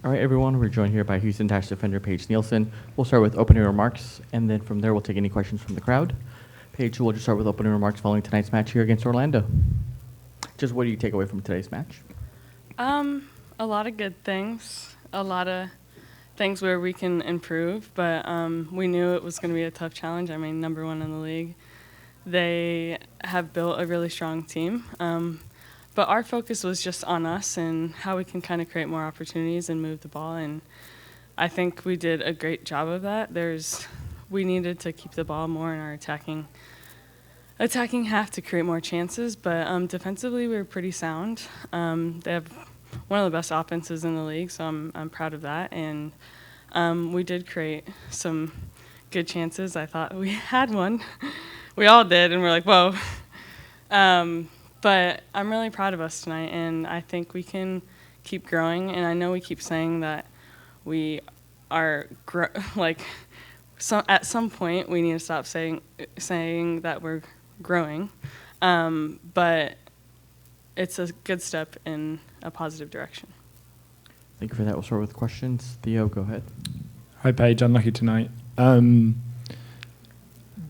All right, everyone, we're joined here by Houston Dash defender Paige Nielsen. We'll start with opening remarks, and then from there we'll take any questions from the crowd. Paige, we'll just start with opening remarks following tonight's match here against Orlando. Just what do you take away from today's match? A lot of good things, a lot of things where we can improve, but we knew it was going to be a tough challenge. I mean, number one in the league. They have built a really strong team, but our focus was just on us and how we can kind of create more opportunities and move the ball, and I think we did a great job of that. We needed to keep the ball more in our attacking half to create more chances, but defensively we were pretty sound. They have one of the best offenses in the league, so I'm proud of that, and we did create some good chances. I thought we had one. We all did, and we're like, whoa. But I'm really proud of us tonight, and I think we can keep growing, and I know we keep saying that we are, at some point we need to stop saying that we're growing, but it's a good step in a positive direction. Thank you for that. We'll start with questions. Theo, go ahead. Hi, Paige. Unlucky tonight.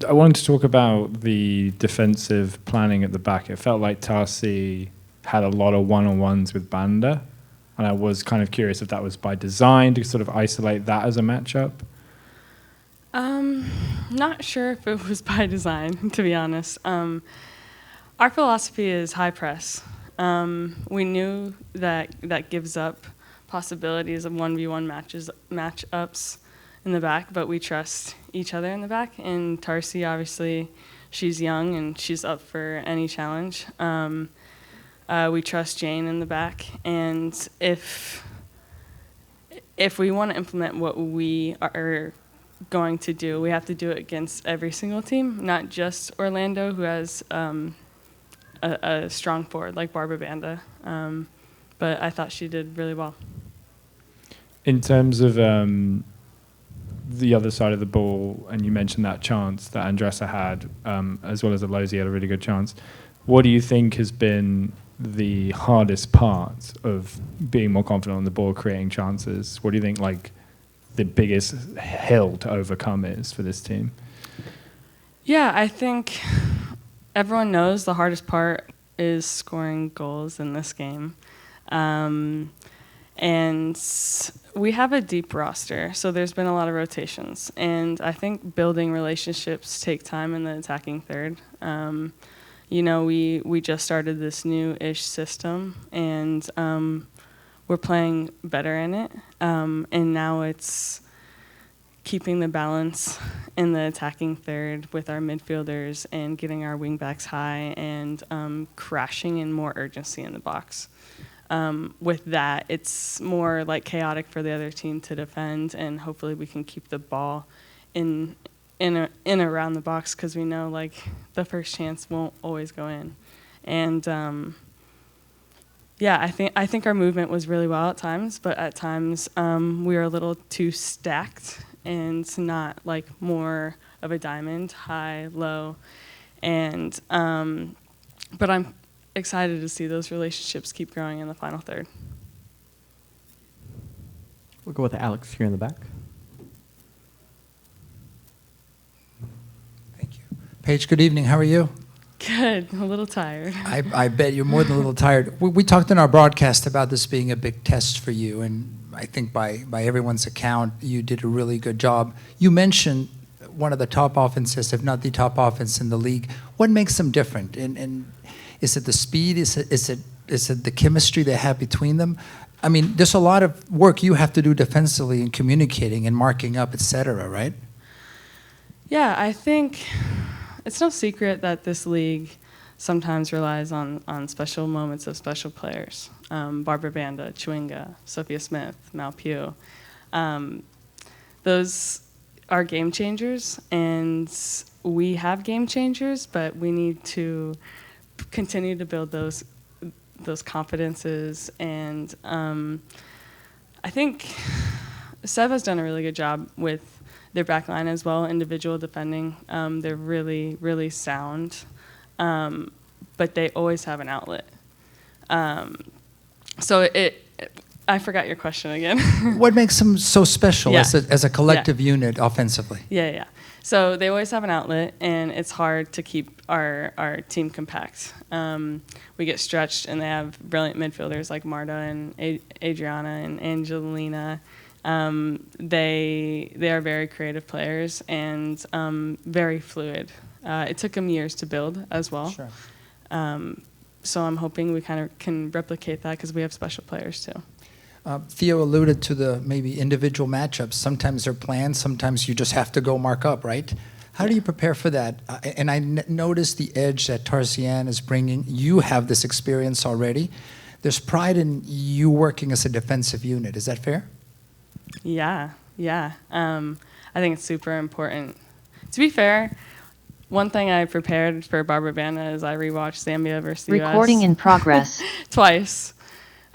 I wanted to talk about the defensive planning at the back. It felt like Tarsi had a lot of one-on-ones with Banda, and I was kind of curious if that was by design to sort of isolate that as a matchup. Not sure if it was by design, to be honest. Our philosophy is high press. We knew that gives up possibilities of 1v1 matchups in the back, but we trust each other in the back. And Tarsi, obviously, she's young and she's up for any challenge. We trust Jane in the back, and if we want to implement what we are going to do, we have to do it against every single team, not just Orlando, who has a strong forward like Barbara Banda. But I thought she did really well. In terms of the other side of the ball, and you mentioned that chance that Andressa had, as well as Alozie had a really good chance. What do you think has been the hardest part of being more confident on the ball, creating chances? What do you think, like, the biggest hill to overcome is for this team? Yeah, I think everyone knows the hardest part is scoring goals in this game. And we have a deep roster, so there's been a lot of rotations. And I think building relationships take time in the attacking third. We just started this new-ish system, and we're playing better in it. And now it's keeping the balance in the attacking third with our midfielders and getting our wingbacks high and crashing in more urgency in the box. With that, it's more like chaotic for the other team to defend, and hopefully we can keep the ball in around the box, because we know like the first chance won't always go in. And I think our movement was really well at times, but at times we were a little too stacked and not like more of a diamond, high, low, and but I'm excited to see those relationships keep growing in the final third. We'll go with Alex here in the back. Thank you. Paige, good evening. How are you? Good. A little tired. I bet you're more than a little tired. We talked in our broadcast about this being a big test for you, and I think by everyone's account, you did a really good job. You mentioned one of the top offenses, if not the top offense in the league. What makes them different? And is it the speed? Is it the chemistry they have between them? I mean, there's a lot of work you have to do defensively and communicating and marking up, et cetera, right? Yeah, I think it's no secret that this league sometimes relies on special moments of special players. Barbara Banda, Chewinga, Sophia Smith, Mal Pugh. Those are game changers, and we have game changers, but we need to continue to build those confidences. And I think Sev has done a really good job with their back line as well, individual defending. They're really, really sound, but they always have an outlet. So I forgot your question again. What makes them so special Yeah. as a collective unit offensively? Yeah. So they always have an outlet, and it's hard to keep our team compact. We get stretched, and they have brilliant midfielders like Marta and Adriana and Angelina. They are very creative players and very fluid. It took them years to build as well. Sure. So I'm hoping we kind of can replicate that because we have special players too. Theo alluded to the maybe individual matchups. Sometimes they're planned, sometimes you just have to go mark up, right? How do you prepare for that? And I noticed the edge that Tarzan is bringing. You have this experience already. There's pride in you working as a defensive unit. Is that fair? Yeah. I think it's super important. To be fair, one thing I prepared for Barbara Banda is I rewatched Zambia versus the US. Recording in progress. Twice.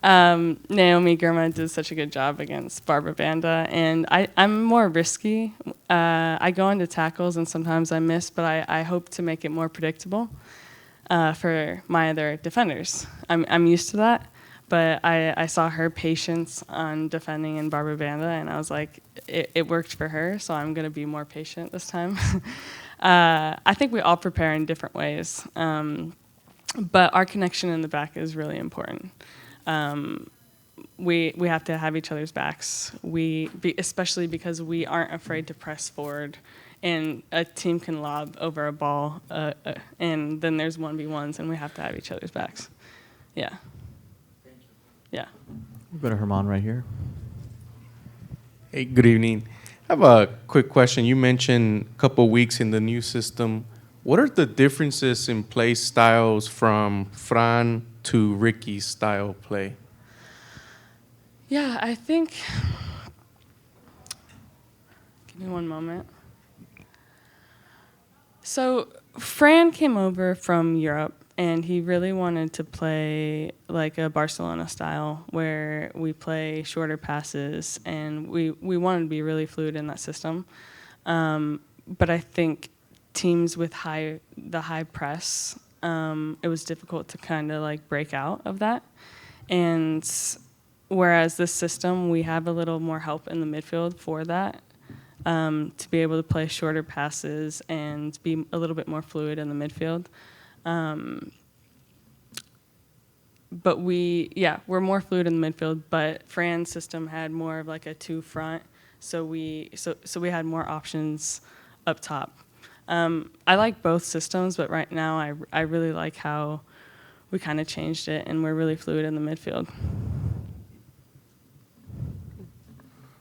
Naomi Girma did such a good job against Barbara Banda, and I'm more risky. I go into tackles, and sometimes I miss, but I hope to make it more predictable for my other defenders. I'm used to that, but I saw her patience on defending in Barbara Banda, and I was like, it worked for her, so I'm going to be more patient this time. I think we all prepare in different ways, but our connection in the back is really important. We have to have each other's backs. Especially because we aren't afraid to press forward, and a team can lob over a ball, and then there's 1v1s, and we have to have each other's backs. Yeah. Yeah. We'll go to Herman right here. Hey, good evening. I have a quick question. You mentioned a couple weeks in the new system. What are the differences in play styles from Fran to Ricky's style play? Yeah, I think. Give me one moment. So, Fran came over from Europe, and he really wanted to play like a Barcelona style where we play shorter passes, and we wanted to be really fluid in that system. But I think teams with the high press, it was difficult to kind of like break out of that. And whereas this system, we have a little more help in the midfield for that, to be able to play shorter passes and be a little bit more fluid in the midfield. But we're more fluid in the midfield, but Fran's system had more of like a two front, so we had more options up top. I like both systems, but right now I really like how we kind of changed it, and we're really fluid in the midfield.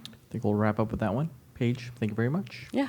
I think we'll wrap up with that one. Paige, thank you very much. Yeah.